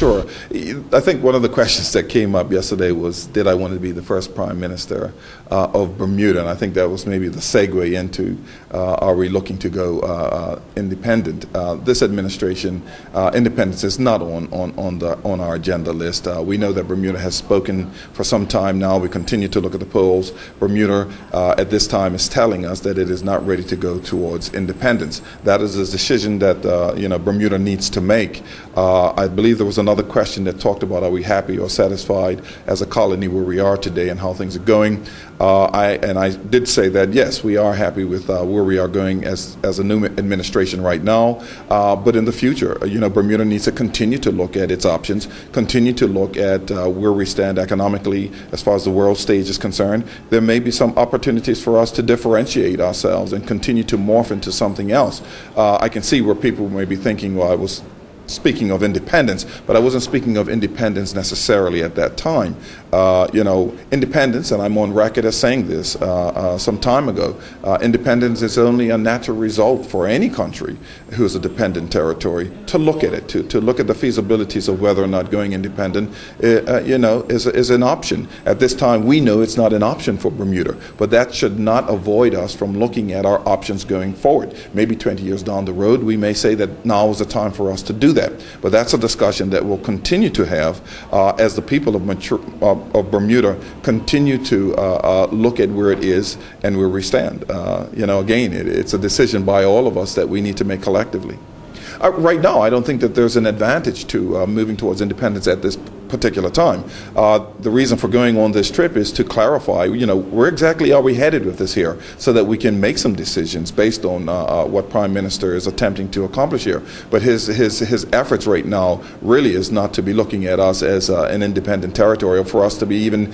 sure. I think one of the questions that came up yesterday was, did I want to be the first prime minister of Bermuda? And I think that was maybe the segue into, are we looking to go independent? This administration, independence is not on our agenda list. We know that Bermuda has spoken for some time now. We continue to look at the polls. Bermuda at this time is telling us that it is not ready to go towards independence. That is a decision that Bermuda needs to make. I believe there was another question that talked about, are we happy or satisfied as a colony where we are today and how things are going? I did say that yes, we are happy with where we are going as a new administration right now. But in the future, Bermuda needs to continue to look at its options, continue to look at where we stand economically as far as the world stage is concerned. There may be some opportunities for us to differentiate ourselves and continue to morph into something else. I can see where people may be thinking, well, I was speaking of independence, but I wasn't speaking of independence necessarily at that time. Independence, and I'm on record as saying this some time ago, independence is only a natural result for any country who is a dependent territory to look at it, to look at the feasibilities of whether or not going independent, is an option. At this time, we know it's not an option for Bermuda, but that should not avoid us from looking at our options going forward. Maybe 20 years down the road, we may say that now is the time for us to do that. But that's a discussion that we'll continue to have as the people of Bermuda continue to look at where it is and where we stand. Again, it's a decision by all of us that we need to make collectively. Right now, I don't think that there's an advantage to moving towards independence at this particular time. The reason for going on this trip is to clarify, where exactly are we headed with this here, so that we can make some decisions based on what Prime Minister is attempting to accomplish here. But his efforts right now really is not to be looking at us as an independent territory, or for us to be even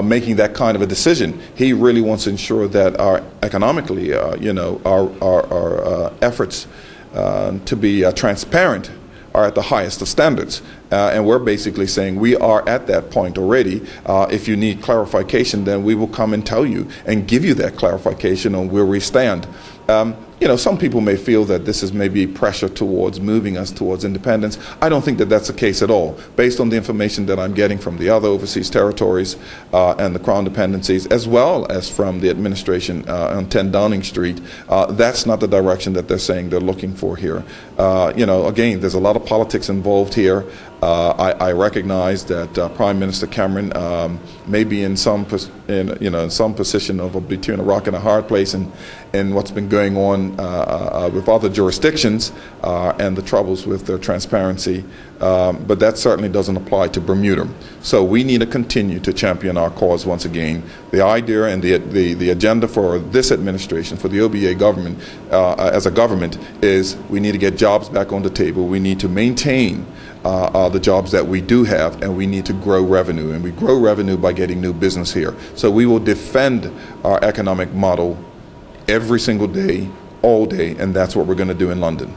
making that kind of a decision. He really wants to ensure that our economically, our efforts to be transparent are at the highest of standards. And we're basically saying we are at that point already. If you need clarification, then we will come and tell you and give you that clarification on where we stand. Some people may feel that this is maybe pressure towards moving us towards independence. I don't think that that's the case at all. Based on the information that I'm getting from the other overseas territories and the Crown dependencies, as well as from the administration on 10 Downing Street, that's not the direction that they're saying they're looking for here. Again, there's a lot of politics involved here. I recognize that Prime Minister Cameron may be in some position of between a rock and a hard place, and what's been going on with other jurisdictions and the troubles with their transparency, but that certainly doesn't apply to Bermuda. So we need to continue to champion our cause once again. The idea and the agenda for this administration, for the OBA government, as a government, is we need to get jobs back on the table. We need to maintain the jobs that we do have, and we need to grow revenue. And we grow revenue by getting new business here. So we will defend our economic model every single day, all day, and that's what we're going to do in London.